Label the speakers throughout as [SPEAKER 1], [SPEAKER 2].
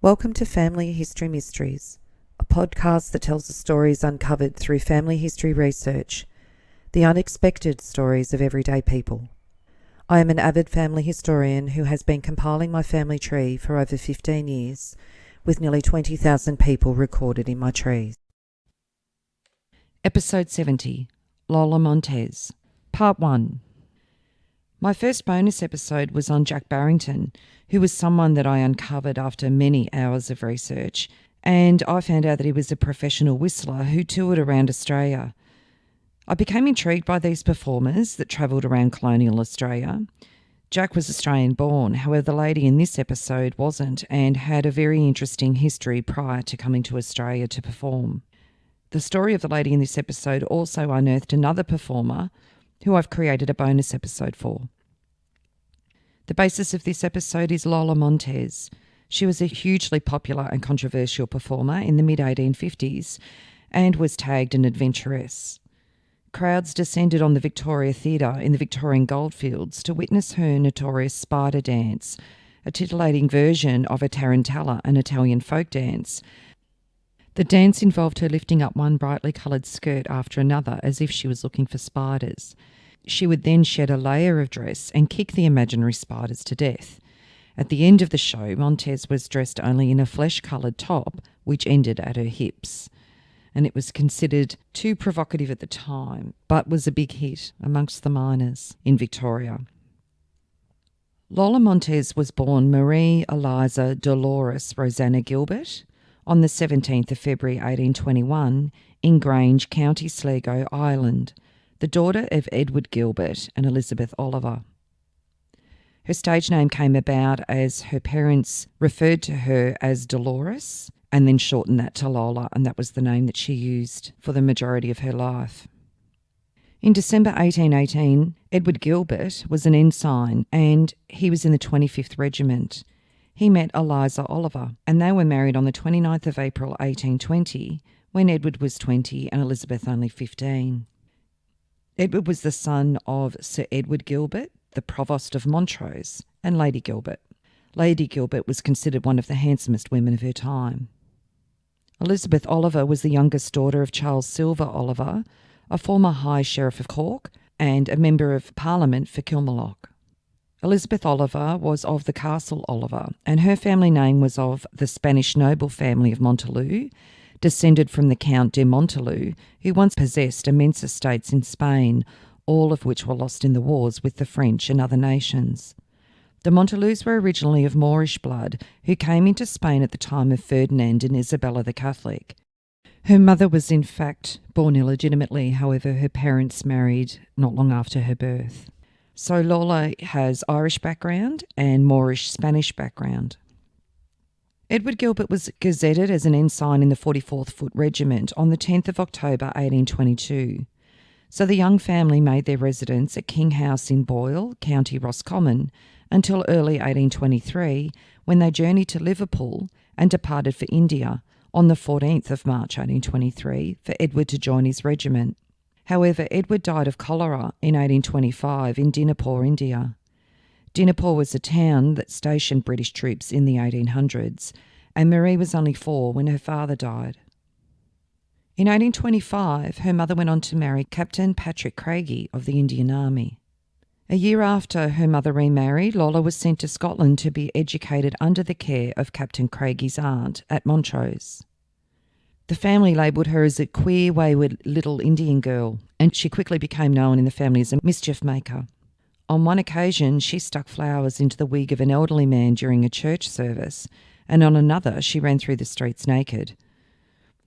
[SPEAKER 1] Welcome to Family History Mysteries, a podcast that tells the stories uncovered through family history research, the unexpected stories of everyday people. I am an avid family historian who has been compiling my family tree for over 15 years, with nearly 20,000 people recorded in my trees.
[SPEAKER 2] Episode 70, Lola Montez, Part 1. My first bonus episode was on Jack Barrington, who was someone that I uncovered after many hours of research, and I found out that he was a professional whistler who toured around Australia. I became intrigued by these performers that travelled around colonial Australia. Jack was Australian born, however the lady in this episode wasn't, and had a very interesting history prior to coming to Australia to perform. The story of the lady in this episode also unearthed another performer who I've created a bonus episode for. The basis of this episode is Lola Montez. She was a hugely popular and controversial performer in the mid-1850s and was tagged an adventuress. Crowds descended on the Victoria Theatre in the Victorian Goldfields to witness her notorious spider dance, a titillating version of a tarantella, an Italian folk dance. The dance involved her lifting up one brightly coloured skirt after another as if she was looking for spiders. She would then shed a layer of dress and kick the imaginary spiders to death. At the end of the show, Montez was dressed only in a flesh-coloured top, which ended at her hips. And it was considered too provocative at the time, but was a big hit amongst the miners in Victoria. Lola Montez was born Marie Eliza Dolores Rosanna Gilbert on the 17th of February 1821 in Grange, County Sligo, Ireland, the daughter of Edward Gilbert and Elizabeth Oliver. Her stage name came about as her parents referred to her as Dolores and then shortened that to Lola, and that was the name that she used for the majority of her life. In December 1818, Edward Gilbert was an ensign and he was in the 25th Regiment. He met Eliza Oliver, and they were married on the 29th of April 1820, when Edward was 20 and Elizabeth only 15. Edward was the son of Sir Edward Gilbert, the Provost of Montrose, and Lady Gilbert. Lady Gilbert was considered one of the handsomest women of her time. Elizabeth Oliver was the youngest daughter of Charles Silver Oliver, a former High Sheriff of Cork and a Member of Parliament for Kilmallock. Elizabeth Oliver was of the Castle Oliver, and her family name was of the Spanish noble family of Montalou, descended from the Count de Montalou, who once possessed immense estates in Spain, all of which were lost in the wars with the French and other nations. The Montalous were originally of Moorish blood, who came into Spain at the time of Ferdinand and Isabella the Catholic. Her mother was in fact born illegitimately, however her parents married not long after her birth. So Lola has Irish background and Moorish Spanish background. Edward Gilbert was gazetted as an ensign in the 44th Foot Regiment on the 10th of October 1822. So the young family made their residence at King House in Boyle, County Roscommon, until early 1823, when they journeyed to Liverpool and departed for India on the 14th of March 1823 for Edward to join his regiment. However, Edward died of cholera in 1825 in Dinapore, India. Dinapore was a town that stationed British troops in the 1800s, and Marie was only 4 when her father died. In 1825, her mother went on to marry Captain Patrick Craigie of the Indian Army. A year after her mother remarried, Lola was sent to Scotland to be educated under the care of Captain Craigie's aunt at Montrose. The family labelled her as a queer, wayward little Indian girl, and she quickly became known in the family as a mischief maker. On one occasion, she stuck flowers into the wig of an elderly man during a church service, and on another, she ran through the streets naked.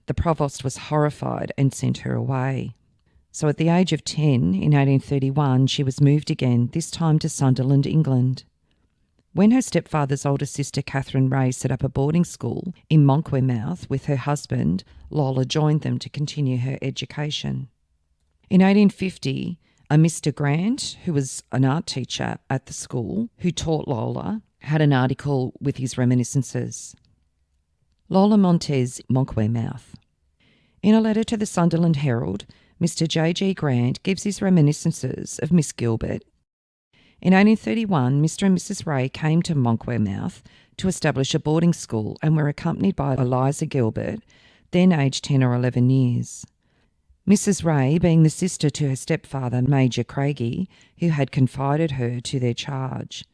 [SPEAKER 2] The provost was horrified and sent her away. So at the age of 10, in 1831, she was moved again, this time to Sunderland, England. When her stepfather's older sister Catherine Ray set up a boarding school in Monkwearmouth with her husband, Lola joined them to continue her education. In 1850, a Mr. Grant, who was an art teacher at the school, who taught Lola, had an article with his reminiscences. Lola Montez, Monkwearmouth. In a letter to the Sunderland Herald, Mr. J.G. Grant gives his reminiscences of Miss Gilbert. In 1831, Mr. and Mrs. Ray came to Monkwearmouth to establish a boarding school and were accompanied by Eliza Gilbert, then aged 10 or 11 years. Mrs. Ray being the sister to her stepfather, Major Craigie, who had confided her to their charge.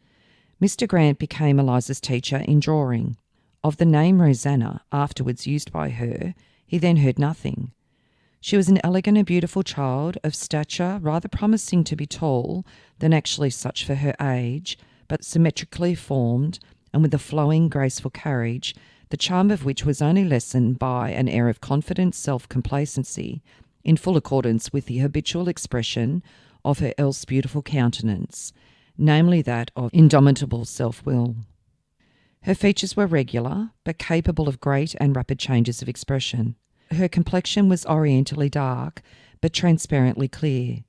[SPEAKER 2] Mr. Grant became Eliza's teacher in drawing. Of the name Rosanna, afterwards used by her, he then heard nothing. She was an elegant and beautiful child, of stature rather promising to be tall than actually such for her age, but symmetrically formed and with a flowing, graceful carriage, the charm of which was only lessened by an air of confident self-complacency, in full accordance with the habitual expression of her else beautiful countenance, namely that of indomitable self-will. Her features were regular, but capable of great and rapid changes of expression. Her complexion was orientally dark, but transparently clear.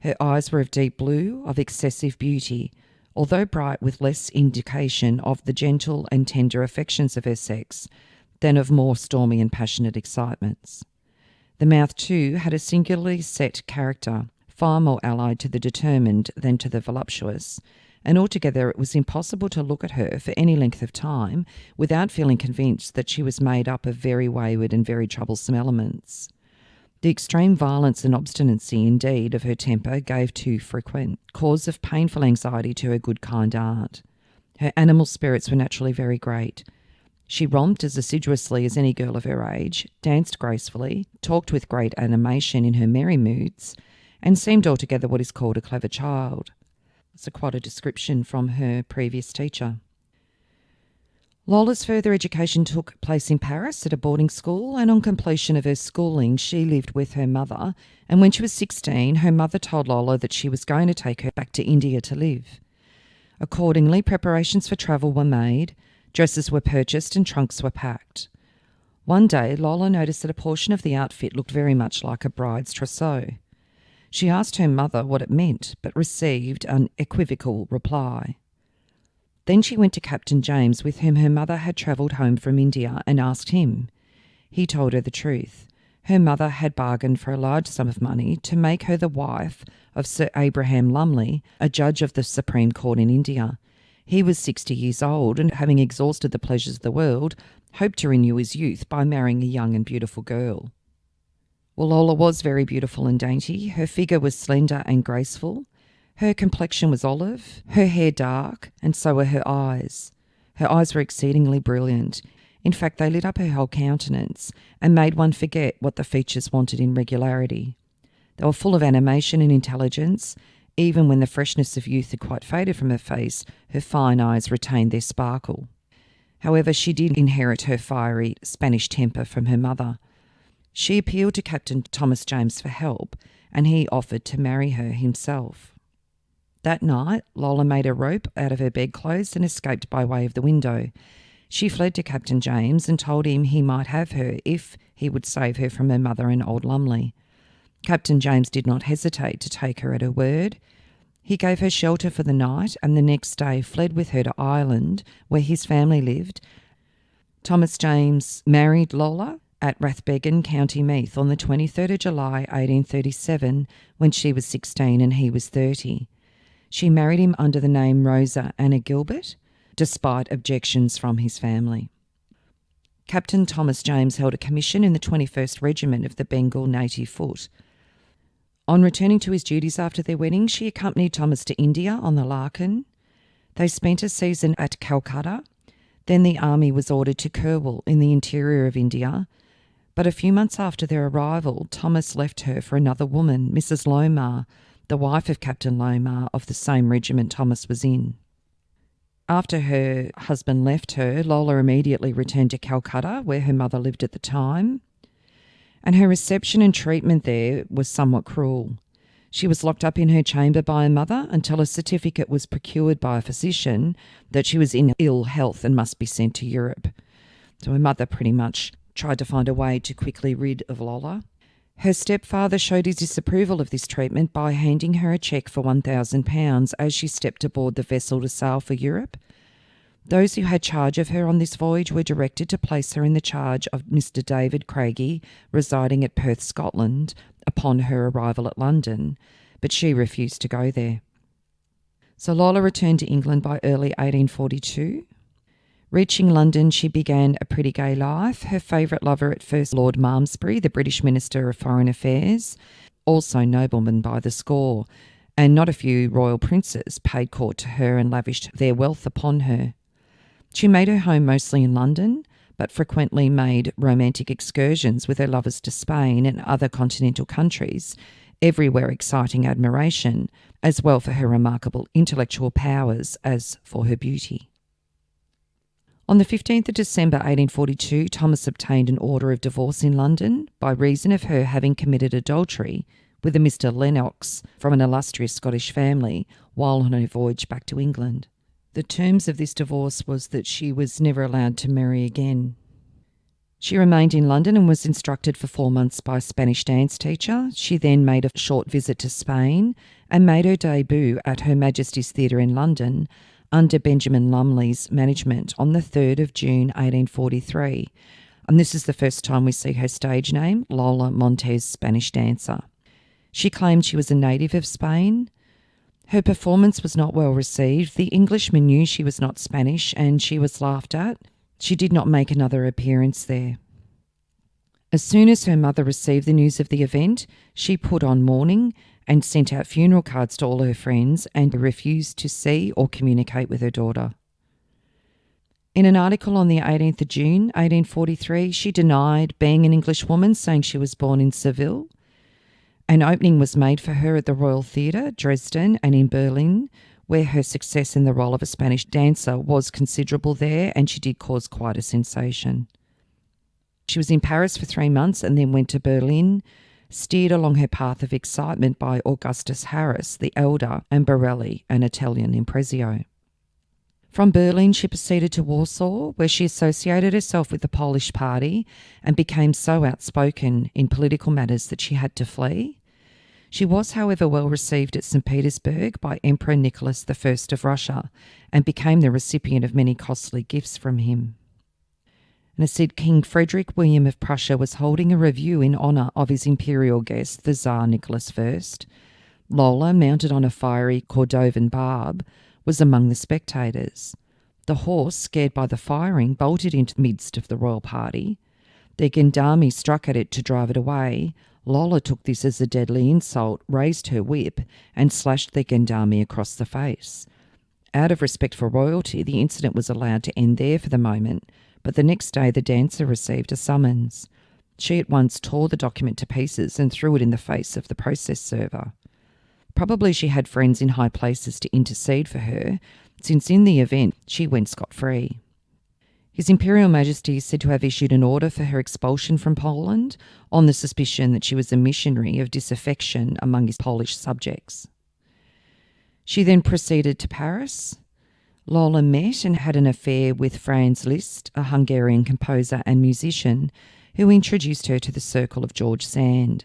[SPEAKER 2] Her eyes were of deep blue, of excessive beauty, although bright with less indication of the gentle and tender affections of her sex than of more stormy and passionate excitements. The mouth, too, had a singularly set character, far more allied to the determined than to the voluptuous, and altogether it was impossible to look at her for any length of time without feeling convinced that she was made up of very wayward and very troublesome elements. The extreme violence and obstinacy, indeed, of her temper gave too frequent cause of painful anxiety to her good kind aunt. Her animal spirits were naturally very great. She romped as assiduously as any girl of her age, danced gracefully, talked with great animation in her merry moods, and seemed altogether what is called a clever child. It's quite a description from her previous teacher. Lola's further education took place in Paris at a boarding school, and on completion of her schooling she lived with her mother, and when she was 16 her mother told Lola that she was going to take her back to India to live. Accordingly, preparations for travel were made, dresses were purchased and trunks were packed. One day Lola noticed that a portion of the outfit looked very much like a bride's trousseau. She asked her mother what it meant, but received an equivocal reply. Then she went to Captain James, with whom her mother had travelled home from India, and asked him. He told her the truth. Her mother had bargained for a large sum of money to make her the wife of Sir Abraham Lumley, a judge of the Supreme Court in India. He was 60 years old, and having exhausted the pleasures of the world, hoped to renew his youth by marrying a young and beautiful girl. Well, Lola was very beautiful and dainty. Her figure was slender and graceful. Her complexion was olive, her hair dark, and so were her eyes. Her eyes were exceedingly brilliant. In fact, they lit up her whole countenance and made one forget what the features wanted in regularity. They were full of animation and intelligence. Even when the freshness of youth had quite faded from her face, her fine eyes retained their sparkle. However, she did inherit her fiery Spanish temper from her mother. She appealed to Captain Thomas James for help, and he offered to marry her himself. That night, Lola made a rope out of her bedclothes and escaped by way of the window. She fled to Captain James and told him he might have her if he would save her from her mother and old Lumley. Captain James did not hesitate to take her at her word. He gave her shelter for the night, and the next day fled with her to Ireland, where his family lived. Thomas James married Lola at Rathbeggan, County Meath, on the 23rd of July 1837, when she was 16 and he was 30. She married him under the name Rosa Anna Gilbert, despite objections from his family. Captain Thomas James held a commission in the 21st Regiment of the Bengal Native Foot. On returning to his duties after their wedding, she accompanied Thomas to India on the Larkin. They spent a season at Calcutta. Then the army was ordered to Kerwell in the interior of India. But a few months after their arrival, Thomas left her for another woman, Mrs. Lomar, the wife of Captain Lomar of the same regiment Thomas was in. After her husband left her, Lola immediately returned to Calcutta, where her mother lived at the time, and her reception and treatment there was somewhat cruel. She was locked up in her chamber by her mother until a certificate was procured by a physician that she was in ill health and must be sent to Europe. So her mother pretty much tried to find a way to quickly rid of Lola. Her stepfather showed his disapproval of this treatment by handing her a cheque for £1,000 as she stepped aboard the vessel to sail for Europe. Those who had charge of her on this voyage were directed to place her in the charge of Mr. David Craigie, residing at Perth, Scotland, upon her arrival at London, but she refused to go there. So Lola returned to England by early 1842. Reaching London, she began a pretty gay life. Her favourite lover at first, Lord Malmesbury, the British Minister of Foreign Affairs, also noblemen by the score, and not a few royal princes paid court to her and lavished their wealth upon her. She made her home mostly in London, but frequently made romantic excursions with her lovers to Spain and other continental countries, everywhere exciting admiration, as well for her remarkable intellectual powers as for her beauty. On the 15th of December 1842, Thomas obtained an order of divorce in London by reason of her having committed adultery with a Mr. Lennox from an illustrious Scottish family while on her voyage back to England. The terms of this divorce was that she was never allowed to marry again. She remained in London and was instructed for 4 months by a Spanish dance teacher. She then made a short visit to Spain and made her debut at Her Majesty's Theatre in London under Benjamin Lumley's management on the 3rd of June 1843. And this is the first time we see her stage name, Lola Montez, Spanish dancer. She claimed she was a native of Spain. Her performance was not well received. The Englishmen knew she was not Spanish and she was laughed at. She did not make another appearance there. As soon as her mother received the news of the event, she put on mourning and sent out funeral cards to all her friends and refused to see or communicate with her daughter. In an article on the 18th of June 1843, she denied being an Englishwoman, saying she was born in Seville. An opening was made for her at the Royal Theatre, Dresden, and in Berlin, where her success in the role of a Spanish dancer was considerable there, and she did cause quite a sensation. She was in Paris for 3 months and then went to Berlin, steered along her path of excitement by Augustus Harris, the elder, and Borelli, an Italian impresario. From Berlin, she proceeded to Warsaw, where she associated herself with the Polish party and became so outspoken in political matters that she had to flee. She was, however, well received at St. Petersburg by Emperor Nicholas I of Russia and became the recipient of many costly gifts from him. And it said King Frederick William of Prussia was holding a review in honour of his imperial guest, the Tsar Nicholas I. Lola, mounted on a fiery Cordovan barb, was among the spectators. The horse, scared by the firing, bolted into the midst of the royal party. The gendarme struck at it to drive it away. Lola took this as a deadly insult, raised her whip, and slashed the gendarme across the face. Out of respect for royalty, the incident was allowed to end there for the moment, but the next day the dancer received a summons. She at once tore the document to pieces and threw it in the face of the process server. Probably she had friends in high places to intercede for her, since in the event she went scot-free. His Imperial Majesty is said to have issued an order for her expulsion from Poland on the suspicion that she was a missionary of disaffection among his Polish subjects. She then proceeded to Paris. Lola met and had an affair with Franz Liszt, a Hungarian composer and musician, who introduced her to the circle of George Sand.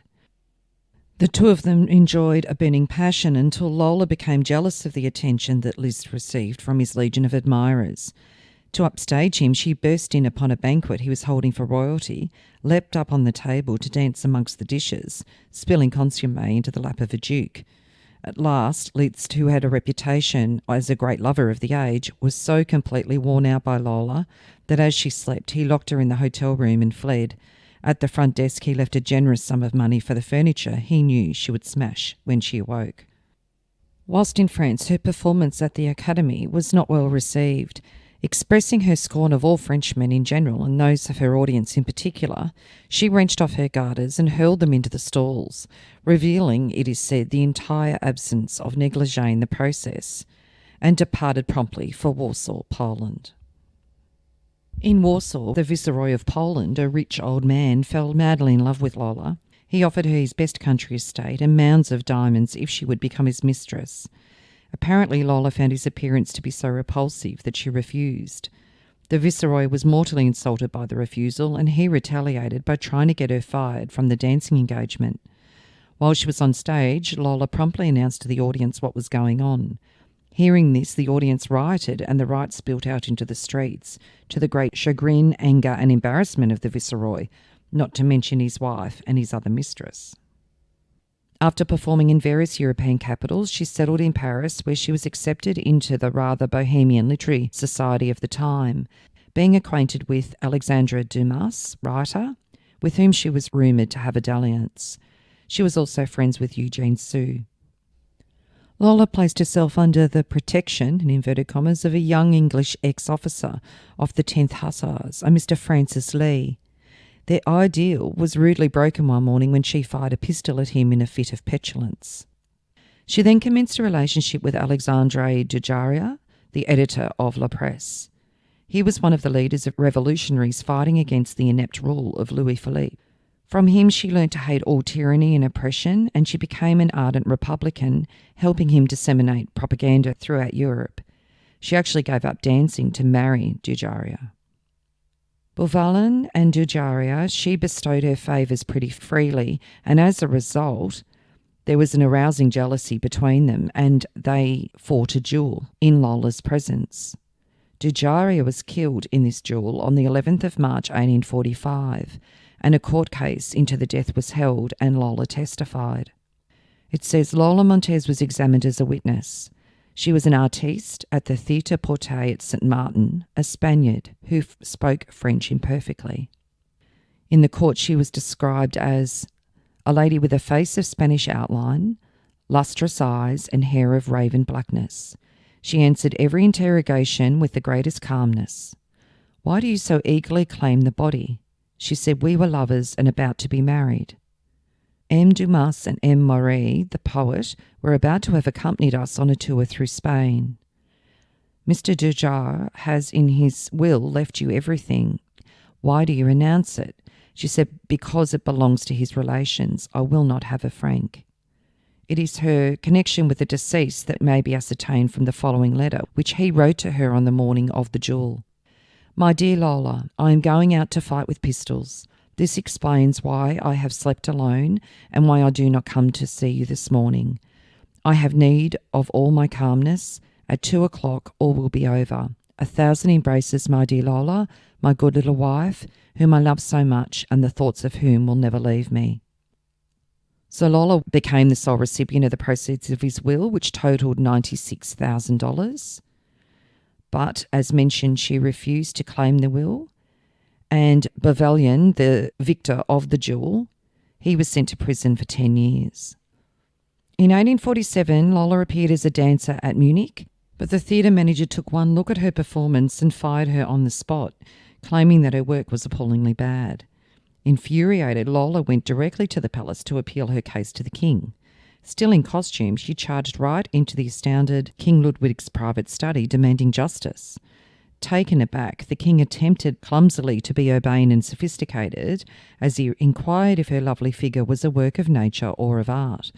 [SPEAKER 2] The two of them enjoyed a burning passion until Lola became jealous of the attention that Liszt received from his legion of admirers. To upstage him, she burst in upon a banquet he was holding for royalty, leapt up on the table to dance amongst the dishes, spilling consomme into the lap of a duke. At last, Liszt, who had a reputation as a great lover of the age, was so completely worn out by Lola that as she slept, he locked her in the hotel room and fled. At the front desk, he left a generous sum of money for the furniture he knew she would smash when she awoke. Whilst in France, her performance at the Academy was not well received. Expressing her scorn of all Frenchmen in general and those of her audience in particular, she wrenched off her garters and hurled them into the stalls, revealing, it is said, the entire absence of negligee in the process, and departed promptly for Warsaw, Poland. In Warsaw, the Viceroy of Poland, a rich old man, fell madly in love with Lola. He offered her his best country estate and mounds of diamonds if she would become his mistress. Apparently, Lola found his appearance to be so repulsive that she refused. The Viceroy was mortally insulted by the refusal, and he retaliated by trying to get her fired from the dancing engagement. While she was on stage, Lola promptly announced to the audience what was going on. Hearing this, the audience rioted and the riot spilt out into the streets, to the great chagrin, anger and embarrassment of the Viceroy, not to mention his wife and his other mistress. After performing in various European capitals, she settled in Paris, where she was accepted into the rather bohemian literary society of the time, being acquainted with Alexandre Dumas, writer, with whom she was rumoured to have a dalliance. She was also friends with Eugene Sue. Lola placed herself under the protection, in inverted commas, of a young English ex-officer of the 10th Hussars, a Mr. Francis Lee. Their ideal was rudely broken one morning when she fired a pistol at him in a fit of petulance. She then commenced a relationship with Alexandre Dujarrier, the editor of La Presse. He was one of the leaders of revolutionaries fighting against the inept rule of Louis Philippe. From him she learnt to hate all tyranny and oppression, and she became an ardent Republican, helping him disseminate propaganda throughout Europe. She actually gave up dancing to marry Dujarrier. Beauvalin and Dujarrier, she bestowed her favours pretty freely, and as a result, there was an arousing jealousy between them, and they fought a duel in Lola's presence. Dujarrier was killed in this duel on the 11th of March 1845, and a court case into the death was held and Lola testified. It says Lola Montez was examined as a witness. She was an artiste at the Theatre Porte at St. Martin, a Spaniard who spoke French imperfectly. In the court she was described as a lady with a face of Spanish outline, lustrous eyes and hair of raven blackness. She answered every interrogation with the greatest calmness. "Why do you so eagerly claim the body?" She said we were lovers and about to be married. M. Dumas and M. Maury, the poet, were about to have accompanied us on a tour through Spain. "Mr. Dujarrier has in his will left you everything. Why do you renounce it?" She said, "Because it belongs to his relations. I will not have a franc." It is her connection with the deceased that may be ascertained from the following letter, which he wrote to her on the morning of the duel. "My dear Lola, I am going out to fight with pistols. This explains why I have slept alone and why I do not come to see you this morning. I have need of all my calmness. At 2:00 all will be over. 1,000 embraces, my dear Lola, my good little wife, whom I love so much and the thoughts of whom will never leave me." So Lola became the sole recipient of the proceeds of his will, which totalled $96,000. But, as mentioned, she refused to claim the will, and Beauvalin, the victor of the duel, he was sent to prison for 10 years. In 1847, Lola appeared as a dancer at Munich, but the theatre manager took one look at her performance and fired her on the spot, claiming that her work was appallingly bad. Infuriated, Lola went directly to the palace to appeal her case to the king. Still in costume, she charged right into the astounded King Ludwig's private study, demanding justice. Taken aback, the king attempted clumsily to be urbane and sophisticated as he inquired if her lovely figure was a work of nature or of art.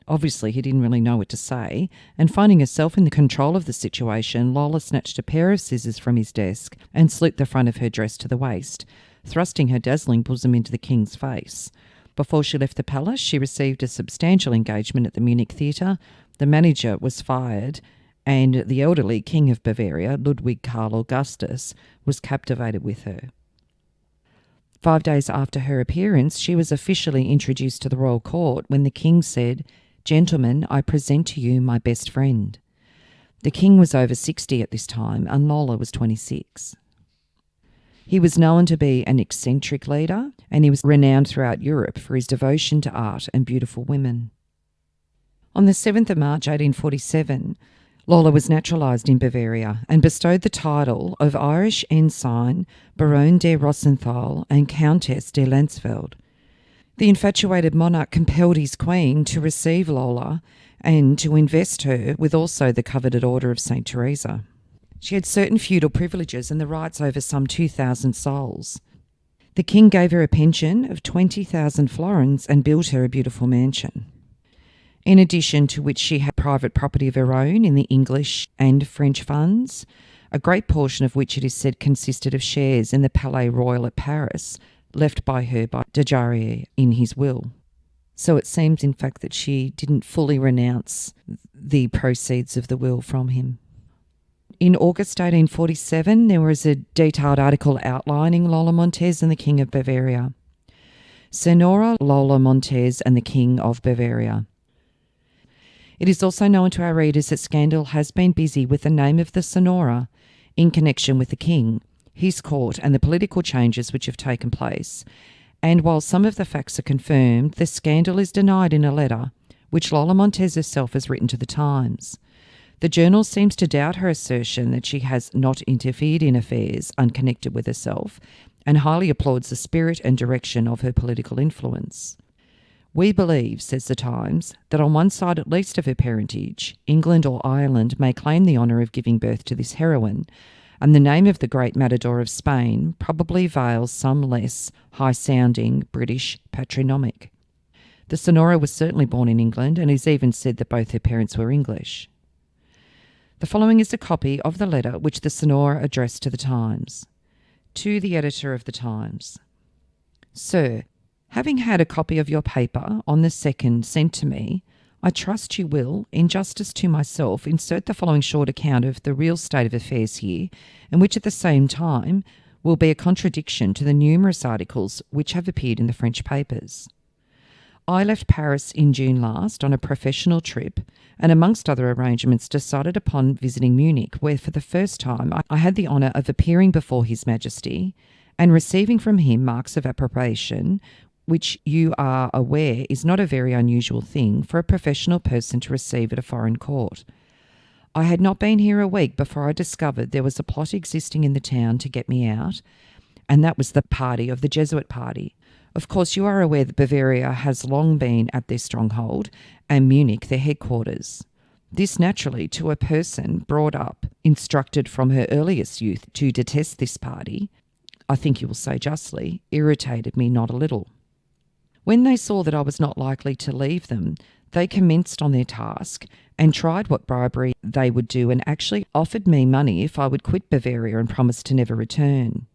[SPEAKER 2] Obviously, he didn't really know what to say, and finding herself in the control of the situation, Lola snatched a pair of scissors from his desk and slit the front of her dress to the waist, thrusting her dazzling bosom into the king's face. Before she left the palace, she received a substantial engagement at the Munich Theatre. The manager was fired, and the elderly King of Bavaria, Ludwig Karl Augustus, was captivated with her. 5 days after her appearance, she was officially introduced to the royal court when the king said, "Gentlemen, I present to you my best friend." The king was over 60 at this time, and Lola was 26. He was known to be an eccentric leader, and he was renowned throughout Europe for his devotion to art and beautiful women. On the 7th of March 1847, Lola was naturalised in Bavaria and bestowed the title of Irish Ensign, Baronne de Rosenthal and Countess de Landsfeld. The infatuated monarch compelled his queen to receive Lola and to invest her with also the coveted Order of St. Teresa. She had certain feudal privileges and the rights over some 2,000 souls. The king gave her a pension of 20,000 florins and built her a beautiful mansion. In addition to which she had private property of her own in the English and French funds, a great portion of which it is said consisted of shares in the Palais Royal at Paris, left by her by Dujarrier in his will. So it seems, in fact, that she didn't fully renounce the proceeds of the will from him. In August 1847, there was a detailed article outlining Lola Montez and the King of Bavaria. Senora Lola Montez and the King of Bavaria. It is also known to our readers that Scandal has been busy with the name of the Senora in connection with the King, his court, and the political changes which have taken place. And while some of the facts are confirmed, the scandal is denied in a letter which Lola Montez herself has written to the Times. The journal seems to doubt her assertion that she has not interfered in affairs unconnected with herself, and highly applauds the spirit and direction of her political influence. We believe, says the Times, that on one side at least of her parentage, England or Ireland may claim the honour of giving birth to this heroine, and the name of the great matador of Spain probably veils some less high-sounding British patronymic. The Senora was certainly born in England, and it is even said that both her parents were English. The following is a copy of the letter which the Senora addressed to the Times. To the editor of the Times. Sir, having had a copy of your paper on the 2nd sent to me, I trust you will, in justice to myself, insert the following short account of the real state of affairs here, and which at the same time will be a contradiction to the numerous articles which have appeared in the French papers. I left Paris in June last on a professional trip, and amongst other arrangements decided upon visiting Munich, where for the first time I had the honour of appearing before His Majesty and receiving from him marks of approbation, which you are aware is not a very unusual thing for a professional person to receive at a foreign court. I had not been here a week before I discovered there was a plot existing in the town to get me out, and that was the party of the Jesuit party. Of course, you are aware that Bavaria has long been at their stronghold and Munich their headquarters. This naturally, to a person brought up, instructed from her earliest youth to detest this party, I think you will say justly, irritated me not a little. When they saw that I was not likely to leave them, they commenced on their task and tried what bribery they would do, and actually offered me money if I would quit Bavaria and promise to never return.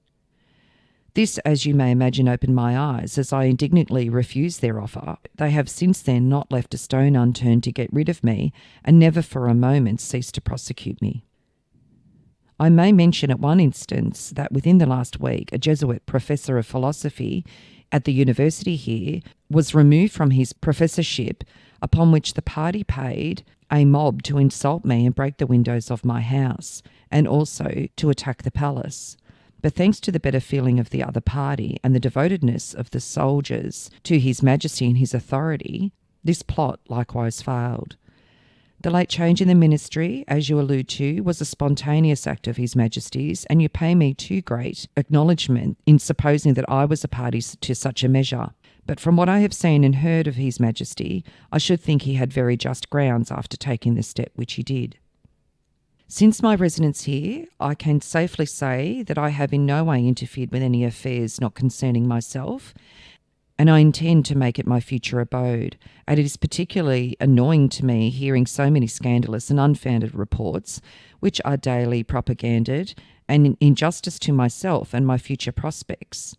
[SPEAKER 2] This, as you may imagine, opened my eyes as I indignantly refused their offer. They have since then not left a stone unturned to get rid of me, and never for a moment ceased to prosecute me. I may mention at one instance that within the last week, a Jesuit professor of philosophy at the university here was removed from his professorship, upon which the party paid a mob to insult me and break the windows of my house, and also to attack the palace. But thanks to the better feeling of the other party and the devotedness of the soldiers to His Majesty and his authority, this plot likewise failed. The late change in the ministry, as you allude to, was a spontaneous act of His Majesty's, and you pay me too great acknowledgement in supposing that I was a party to such a measure. But from what I have seen and heard of His Majesty, I should think he had very just grounds after taking the step which he did. Since my residence here, I can safely say that I have in no way interfered with any affairs not concerning myself, and I intend to make it my future abode. And it is particularly annoying to me hearing so many scandalous and unfounded reports, which are daily propaganded, and in injustice to myself and my future prospects.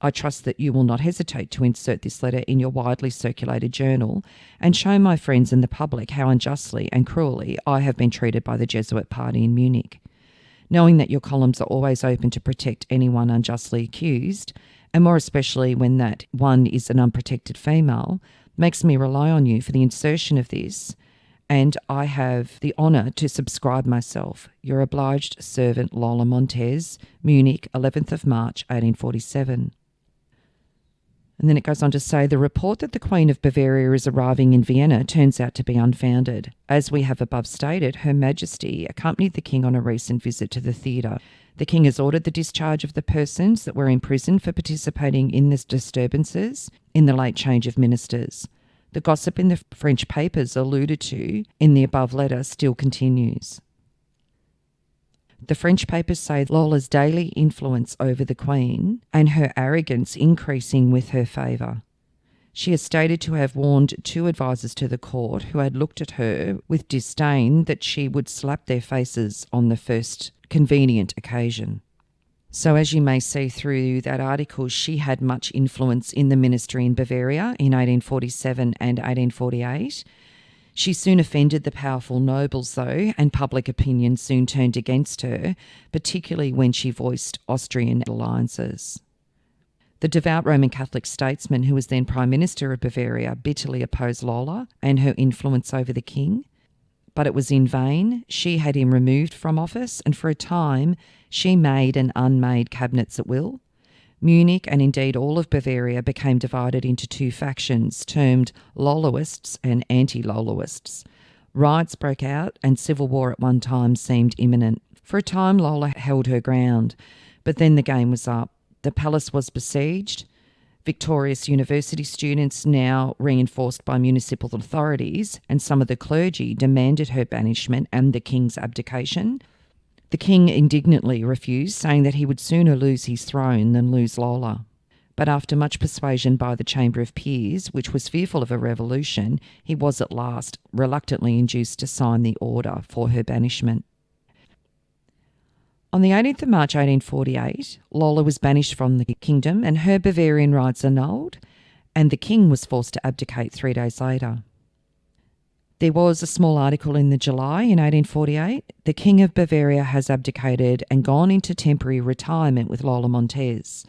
[SPEAKER 2] I trust that you will not hesitate to insert this letter in your widely circulated journal and show my friends and the public how unjustly and cruelly I have been treated by the Jesuit party in Munich. Knowing that your columns are always open to protect anyone unjustly accused, and more especially when that one is an unprotected female, makes me rely on you for the insertion of this, and I have the honour to subscribe myself, your obliged servant Lola Montez, Munich, 11th of March, 1847. And then it goes on to say, the report that the Queen of Bavaria is arriving in Vienna turns out to be unfounded. As we have above stated, Her Majesty accompanied the King on a recent visit to the theatre. The King has ordered the discharge of the persons that were imprisoned for participating in the disturbances in the late change of ministers. The gossip in the French papers alluded to in the above letter still continues. The French papers say Lola's daily influence over the Queen and her arrogance increasing with her favour. She is stated to have warned 2 advisers to the court who had looked at her with disdain that she would slap their faces on the first convenient occasion. So as you may see through that article, she had much influence in the ministry in Bavaria in 1847 and 1848. She soon offended the powerful nobles, though, and public opinion soon turned against her, particularly when she voiced Austrian alliances. The devout Roman Catholic statesman who was then Prime Minister of Bavaria bitterly opposed Lola and her influence over the king. But it was in vain. She had him removed from office, and for a time she made and unmade cabinets at will. Munich, and indeed all of Bavaria, became divided into two factions termed Loloists and anti-Loloists. Riots broke out and civil war at one time seemed imminent. For a time Lola held her ground, but then the game was up. The palace was besieged. Victorious university students, now reinforced by municipal authorities, and some of the clergy demanded her banishment and the king's abdication. The king indignantly refused, saying that he would sooner lose his throne than lose Lola. But after much persuasion by the Chamber of Peers, which was fearful of a revolution, he was at last reluctantly induced to sign the order for her banishment. On the 18th of March 1848, Lola was banished from the kingdom and her Bavarian rights annulled, and the king was forced to abdicate 3 days later. There was a small article in the July in 1848. The King of Bavaria has abdicated and gone into temporary retirement with Lola Montez.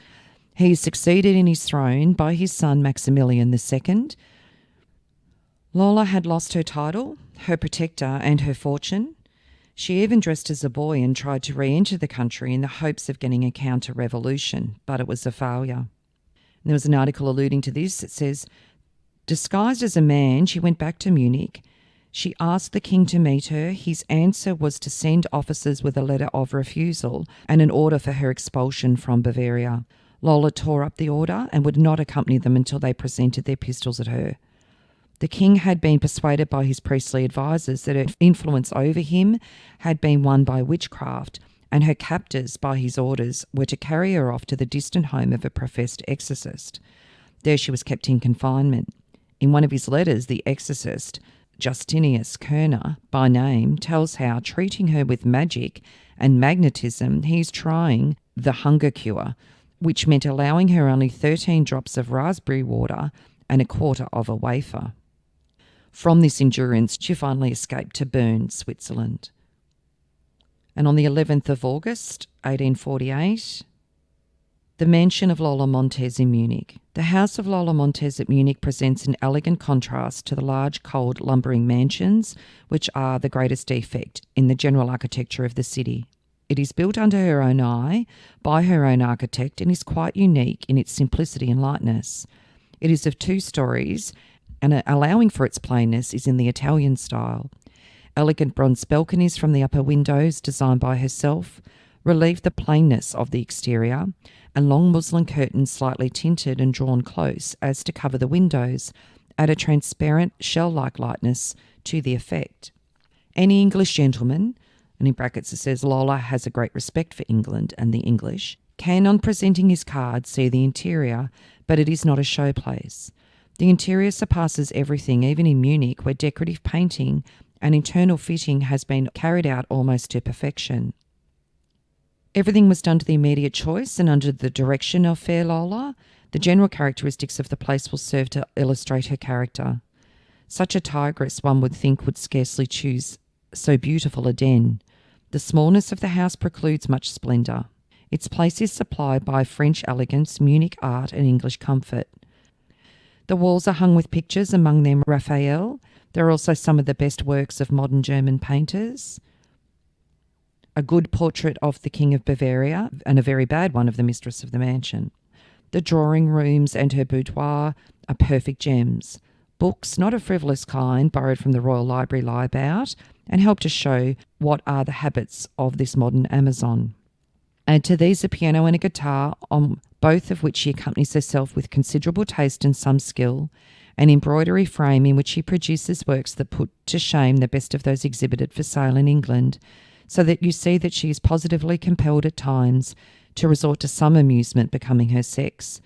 [SPEAKER 2] He is succeeded in his throne by his son Maximilian II. Lola had lost her title, her protector and her fortune. She even dressed as a boy and tried to re-enter the country in the hopes of getting a counter-revolution, but it was a failure. And there was an article alluding to this. It says, disguised as a man, she went back to Munich. She asked the king to meet her. His answer was to send officers with a letter of refusal and an order for her expulsion from Bavaria. Lola tore up the order and would not accompany them until they presented their pistols at her. The king had been persuaded by his priestly advisers that her influence over him had been won by witchcraft, and her captors, by his orders, were to carry her off to the distant home of a professed exorcist. There she was kept in confinement. In one of his letters, the exorcist, Justinius Kerner by name, tells how, treating her with magic and magnetism, he is trying the hunger cure, which meant allowing her only 13 drops of raspberry water and a quarter of a wafer. From this endurance, she finally escaped to Bern, Switzerland. And on the 11th of August, 1848, the mansion of Lola Montez in Munich. The house of Lola Montez at Munich presents an elegant contrast to the large, cold, lumbering mansions, which are the greatest defect in the general architecture of the city. It is built under her own eye, by her own architect, and is quite unique in its simplicity and lightness. It is of 2 stories, and allowing for its plainness is in the Italian style. Elegant bronze balconies from the upper windows, designed by herself, relieve the plainness of the exterior, and long muslin curtains slightly tinted and drawn close as to cover the windows add a transparent, shell-like lightness to the effect. Any English gentleman, and in brackets it says Lola has a great respect for England and the English, can, on presenting his card, see the interior, but it is not a showplace. The interior surpasses everything, even in Munich, where decorative painting and internal fitting has been carried out almost to perfection. Everything was done to the immediate choice and under the direction of fair Lola. The general characteristics of the place will serve to illustrate her character. Such a tigress, one would think, would scarcely choose so beautiful a den. The smallness of the house precludes much splendour. Its place is supplied by French elegance, Munich art and English comfort. The walls are hung with pictures, among them Raphael. There are also some of the best works of modern German painters. A good portrait of the King of Bavaria and a very bad one of the mistress of the mansion. The drawing rooms and her boudoir are perfect gems. Books, not a frivolous kind, borrowed from the Royal Library, lie about and help to show what are the habits of this modern Amazon. Add to these a piano and a guitar, on both of which she accompanies herself with considerable taste and some skill, an embroidery frame in which she produces works that put to shame the best of those exhibited for sale in England, so that you see that she is positively compelled at times to resort to some amusement becoming her sex,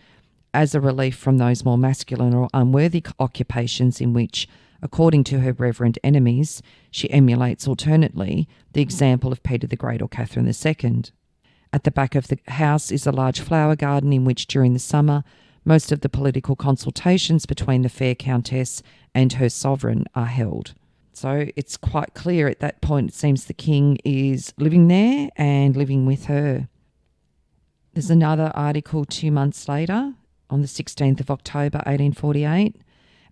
[SPEAKER 2] as a relief from those more masculine or unworthy occupations in which, according to her reverend enemies, she emulates alternately the example of Peter the Great or Catherine II. At the back of the house is a large flower garden in which, during the summer, most of the political consultations between the fair countess and her sovereign are held. So it's quite clear at that point, it seems the king is living there and living with her. There's another article 2 months later on the 16th of October 1848.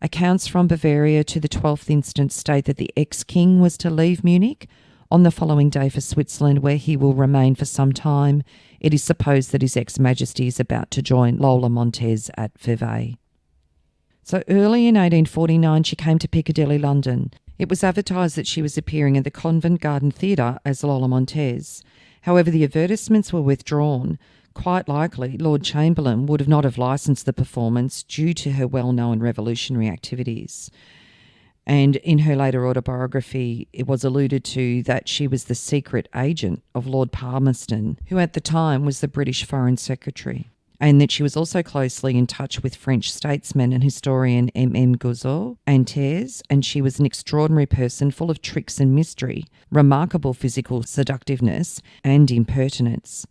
[SPEAKER 2] Accounts from Bavaria to the 12th instant state that the ex-king was to leave Munich on the following day for Switzerland, where he will remain for some time. It is supposed that His Ex-Majesty is about to join Lola Montez at Vevey. So early in 1849, she came to Piccadilly, London. It was advertised that she was appearing at the Covent Garden Theatre as Lola Montez. However, the advertisements were withdrawn. Quite likely, Lord Chamberlain would not have licensed the performance due to her well-known revolutionary activities. And in her later autobiography, it was alluded to that she was the secret agent of Lord Palmerston, who at the time was the British Foreign Secretary, and that she was also closely in touch with French statesman and historian M.M. Guizot and Thiers, and she was an extraordinary person full of tricks and mystery, remarkable physical seductiveness and impertinence.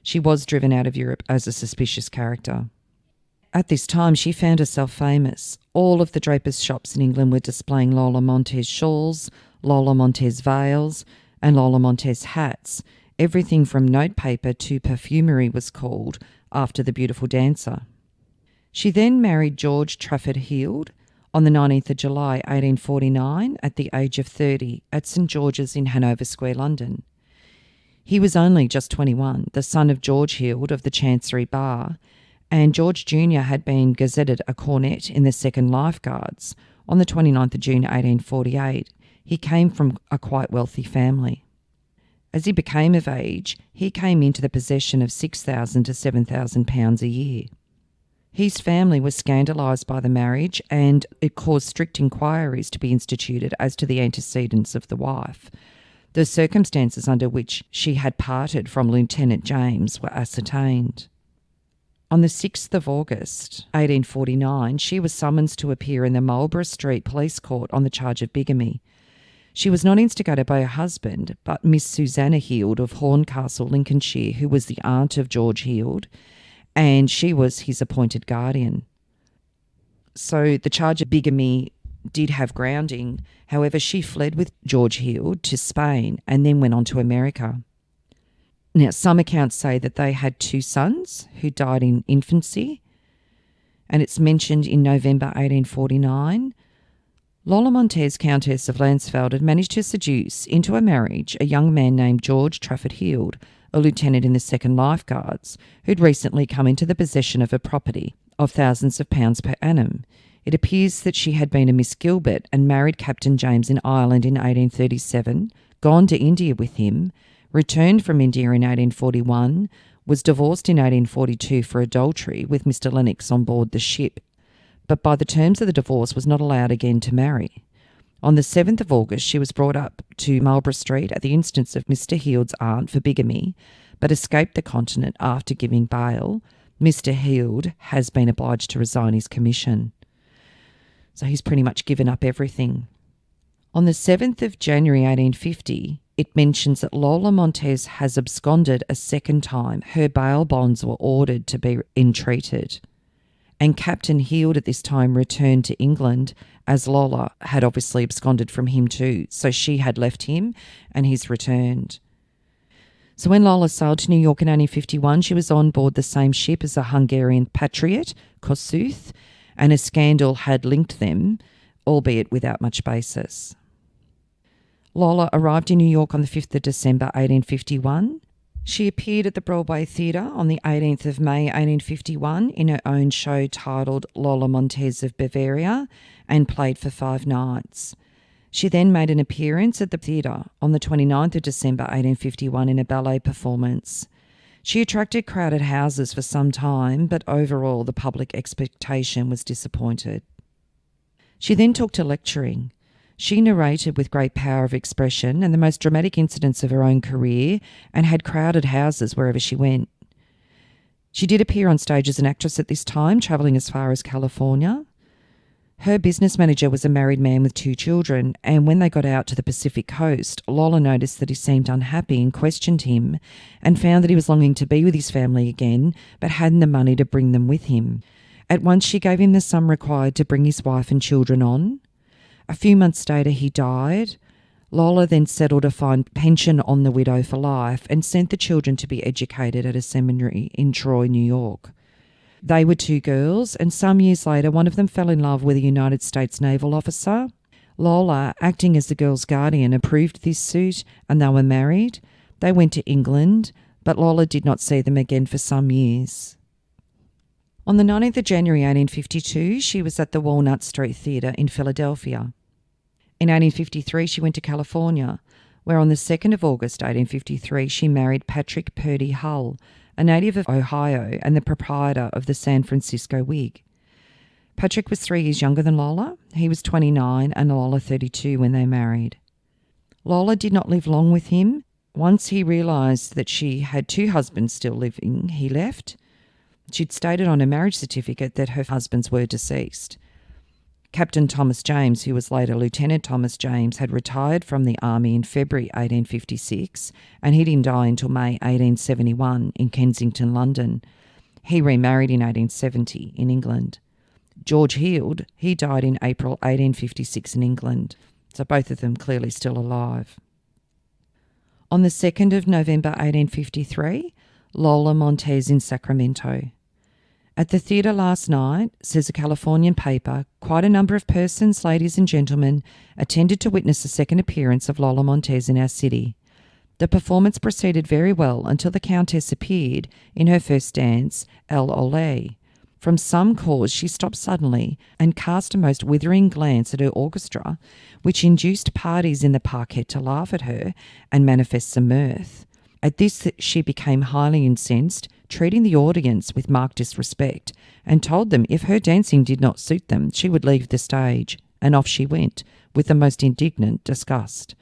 [SPEAKER 2] She was driven out of Europe as a suspicious character. At this time, she found herself famous. All of the drapers' shops in England were displaying Lola Montez shawls, Lola Montez veils, and Lola Montez hats. Everything from notepaper to perfumery was called after the beautiful dancer. She then married George Trafford Heald on the 19th of July 1849 at the age of 30 at St George's in Hanover Square, London. He was only just 21, the son of George Heald of the Chancery Bar, and George Jr. had been gazetted a cornet in the 2nd Life Guards on the 29th of June 1848. He came from a quite wealthy family. As he became of age, he came into the possession of £6,000 to £7,000 a year. His family was scandalised by the marriage, and it caused strict inquiries to be instituted as to the antecedents of the wife. The circumstances under which she had parted from Lieutenant James were ascertained. On the 6th of August 1849, she was summoned to appear in the Marlborough Street Police Court on the charge of bigamy. She was not instigated by her husband, but Miss Susanna Heald of Horncastle, Lincolnshire, who was the aunt of George Heald, and she was his appointed guardian. So the charge of bigamy did have grounding. However, she fled with George Heald to Spain and then went on to America. Now, some accounts say that they had 2 sons who died in infancy, and it's mentioned in November 1849. Lola Montez, Countess of Lansfeld, had managed to seduce into a marriage a young man named George Trafford Heald, a lieutenant in the 2nd Life Guards, who'd recently come into the possession of a property of thousands of pounds per annum. It appears that she had been a Miss Gilbert and married Captain James in Ireland in 1837, gone to India with him, returned from India in 1841, was divorced in 1842 for adultery with Mr. Lennox on board the ship, but by the terms of the divorce was not allowed again to marry. On the 7th of August, she was brought up to Marlborough Street at the instance of Mr. Heald's aunt for bigamy, but escaped the continent after giving bail. Mr. Heald has been obliged to resign his commission. So he's pretty much given up everything. On the 7th of January 1850, it mentions that Lola Montez has absconded a second time. Her bail bonds were ordered to be entreated. And Captain Heald at this time returned to England, as Lola had obviously absconded from him too. So she had left him and he's returned. So when Lola sailed to New York in 1851, she was on board the same ship as a Hungarian patriot, Kossuth, and a scandal had linked them, albeit without much basis. Lola arrived in New York on the 5th of December 1851. She appeared at the Broadway Theatre on the 18th of May 1851 in her own show titled Lola Montez of Bavaria and played for 5 nights. She then made an appearance at the theatre on the 29th of December 1851 in a ballet performance. She attracted crowded houses for some time, but overall the public expectation was disappointed. She then took to lecturing. She narrated with great power of expression and the most dramatic incidents of her own career and had crowded houses wherever she went. She did appear on stage as an actress at this time, travelling as far as California. Her business manager was a married man with 2 children, and when they got out to the Pacific coast, Lola noticed that he seemed unhappy and questioned him and found that he was longing to be with his family again but hadn't the money to bring them with him. At once she gave him the sum required to bring his wife and children on. A few months later he died. Lola then settled a fine pension on the widow for life and sent the children to be educated at a seminary in Troy, New York. They were two girls, and some years later, one of them fell in love with a United States naval officer. Lola, acting as the girl's guardian, approved this suit, and they were married. They went to England, but Lola did not see them again for some years. On the 19th of January 1852, she was at the Walnut Street Theatre in Philadelphia. In 1853, she went to California, where on the 2nd of August 1853, she married Patrick Purdy Hull, a native of Ohio and the proprietor of the San Francisco Wig. Patrick was 3 years younger than Lola. He was 29 and Lola 32 when they married. Lola did not live long with him. Once he realised that she had 2 husbands still living, he left. She'd stated on her marriage certificate that her husbands were deceased. Captain Thomas James, who was later Lieutenant Thomas James, had retired from the army in February 1856, and he didn't die until May 1871 in Kensington, London. He remarried in 1870 in England. George Heald, he died in April 1856 in England, so both of them clearly still alive. On the 2nd of November 1853, Lola Montez in Sacramento. At the theatre last night, says a Californian paper, quite a number of persons, ladies and gentlemen, attended to witness the second appearance of Lola Montez in our city. The performance proceeded very well until the Countess appeared in her first dance, El Ole. From some cause she stopped suddenly and cast a most withering glance at her orchestra, which induced parties in the parquet to laugh at her and manifest some mirth. At this she became highly incensed, treating the audience with marked disrespect, and told them if her dancing did not suit them, she would leave the stage, and off she went, with the most indignant disgust.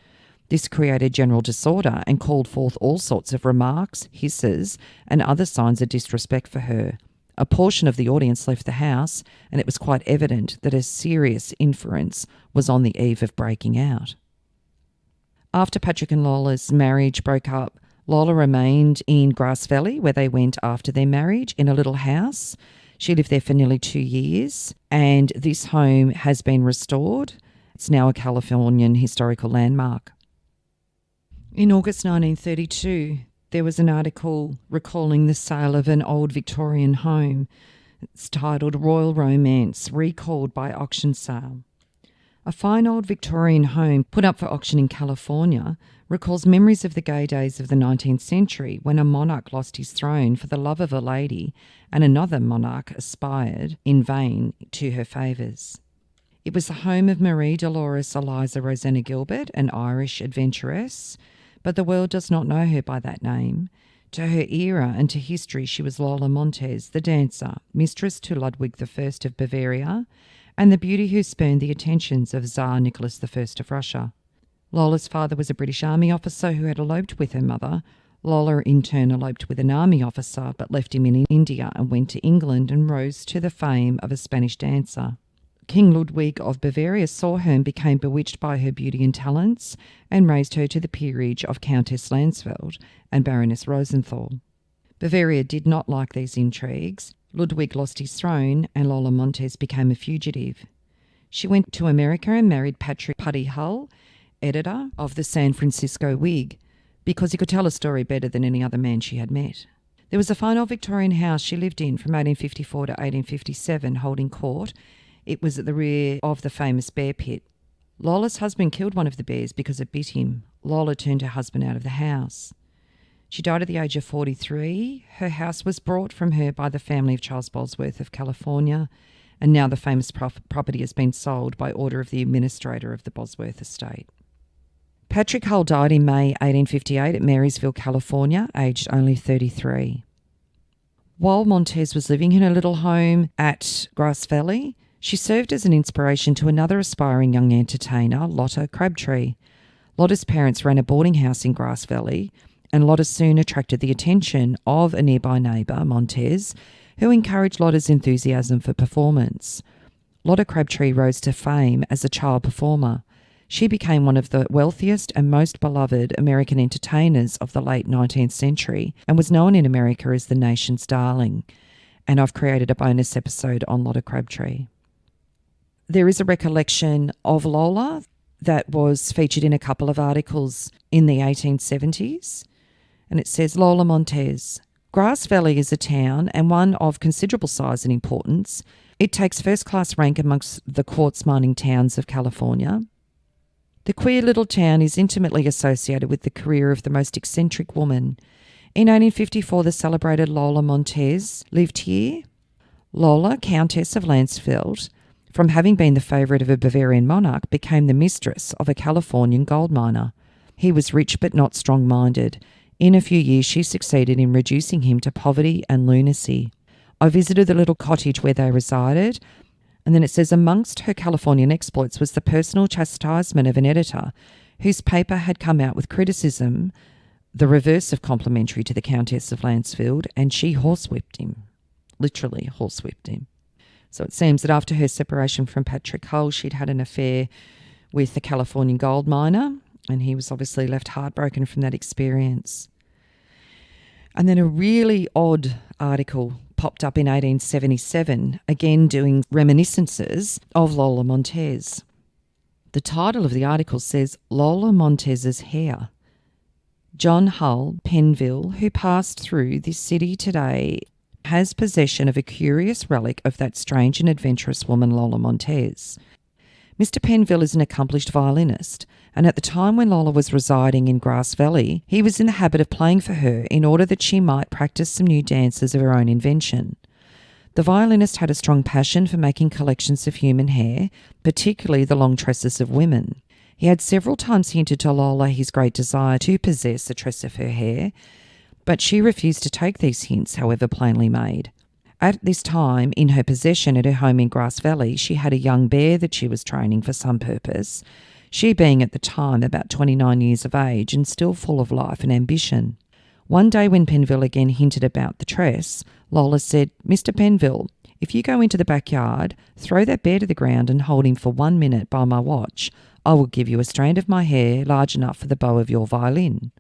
[SPEAKER 2] This created general disorder and called forth all sorts of remarks, hisses, and other signs of disrespect for her. A portion of the audience left the house, and it was quite evident that a serious inference was on the eve of breaking out. After Patrick and Lola's marriage broke up, Lola remained in Grass Valley, where they went after their marriage, in a little house. She lived there for nearly 2 years, and this home has been restored. It's now a Californian historical landmark. In August 1932, there was an article recalling the sale of an old Victorian home. It's titled Royal Romance, Recalled by Auction Sale. A fine old Victorian home put up for auction in California recalls memories of the gay days of the 19th century when a monarch lost his throne for the love of a lady and another monarch aspired in vain to her favours. It was the home of Marie Dolores Eliza Rosanna Gilbert, an Irish adventuress, but the world does not know her by that name. To her era and to history, she was Lola Montez, the dancer, mistress to Ludwig I of Bavaria, and the beauty who spurned the attentions of Tsar Nicholas I of Russia. Lola's father was a British army officer who had eloped with her mother. Lola in turn eloped with an army officer but left him in India and went to England and rose to the fame of a Spanish dancer. King Ludwig of Bavaria saw her and became bewitched by her beauty and talents and raised her to the peerage of Countess Landsfeld and Baroness Rosenthal. Bavaria did not like these intrigues. Ludwig lost his throne and Lola Montez became a fugitive. She went to America and married Patrick Putty Hull, editor of the San Francisco Wig, because he could tell a story better than any other man she had met. There was a fine old Victorian house she lived in from 1854 to 1857, holding court. It was at the rear of the famous bear pit. Lola's husband killed one of the bears because it bit him. Lola turned her husband out of the house. She died at the age of 43. Her house was brought from her by the family of Charles Bosworth of California, and now the famous property has been sold by order of the administrator of the Bosworth estate. Patrick Hull died in May 1858 at Marysville, California, aged only 33. While Montez was living in her little home at Grass Valley, she served as an inspiration to another aspiring young entertainer, Lotta Crabtree. Lotta's parents ran a boarding house in Grass Valley, and Lotta soon attracted the attention of a nearby neighbour, Montez, who encouraged Lotta's enthusiasm for performance. Lotta Crabtree rose to fame as a child performer. She became one of the wealthiest and most beloved American entertainers of the late 19th century and was known in America as the nation's darling. And I've created a bonus episode on Lotta Crabtree. There is a recollection of Lola that was featured in a couple of articles in the 1870s. And it says, Lola Montez, Grass Valley is a town, and one of considerable size and importance. It takes first-class rank amongst the quartz mining towns of California. The queer little town is intimately associated with the career of the most eccentric woman. In 1854, the celebrated Lola Montez lived here. Lola, Countess of Lansfeld, from having been the favourite of a Bavarian monarch, became the mistress of a Californian gold miner. He was rich but not strong-minded. In a few years, she succeeded in reducing him to poverty and lunacy. I visited the little cottage where they resided, and then it says, amongst her Californian exploits was the personal chastisement of an editor whose paper had come out with criticism, the reverse of complimentary to the Countess of Lansfeld, and she horsewhipped him, literally horsewhipped him. So it seems that after her separation from Patrick Hull, she'd had an affair with the Californian gold miner, and he was obviously left heartbroken from that experience. And then a really odd article popped up in 1877, again doing reminiscences of Lola Montez. The title of the article says, Lola Montez's Hair. John Hull, Penville, who passed through this city today, has possession of a curious relic of that strange and adventurous woman Lola Montez. Mr. Penville is an accomplished violinist, and at the time when Lola was residing in Grass Valley, he was in the habit of playing for her in order that she might practice some new dances of her own invention. The violinist had a strong passion for making collections of human hair, particularly the long tresses of women. He had several times hinted to Lola his great desire to possess a tress of her hair, but she refused to take these hints, however plainly made. At this time, in her possession at her home in Grass Valley, she had a young bear that she was training for some purpose, she being at the time about 29 years of age and still full of life and ambition. One day when Penville again hinted about the tress, Lola said, Mr. Penville, if you go into the backyard, throw that bear to the ground and hold him for 1 minute by my watch, I will give you a strand of my hair large enough for the bow of your violin.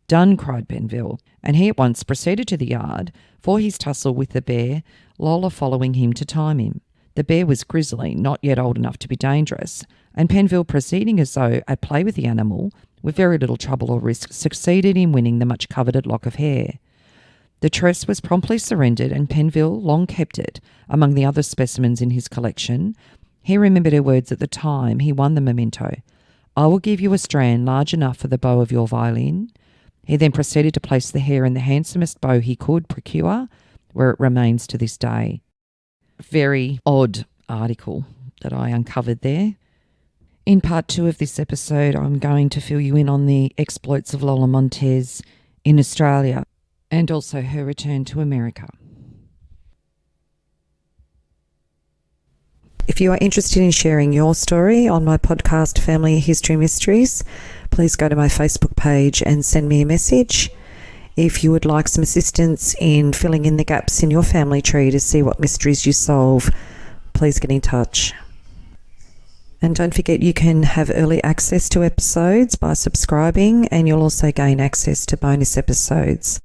[SPEAKER 2] Done, cried Penville, and he at once proceeded to the yard for his tussle with the bear, Lola following him to time him. The bear was grizzly, not yet old enough to be dangerous, and Penville, proceeding as though at play with the animal, with very little trouble or risk, succeeded in winning the much-coveted lock of hair. The tress was promptly surrendered, and Penville long kept it among the other specimens in his collection. He remembered her words at the time he won the memento. I will give you a strand large enough for the bow of your violin. He then proceeded to place the hair in the handsomest bow he could procure, where it remains to this day. Very odd article that I uncovered there. In part 2 of this episode, I'm going to fill you in on the exploits of Lola Montez in Australia and also her return to America.
[SPEAKER 1] If you are interested in sharing your story on my podcast Family History Mysteries, please go to my Facebook page and send me a message. If you would like some assistance in filling in the gaps in your family tree to see what mysteries you solve, please get in touch. And don't forget, you can have early access to episodes by subscribing, and you'll also gain access to bonus episodes.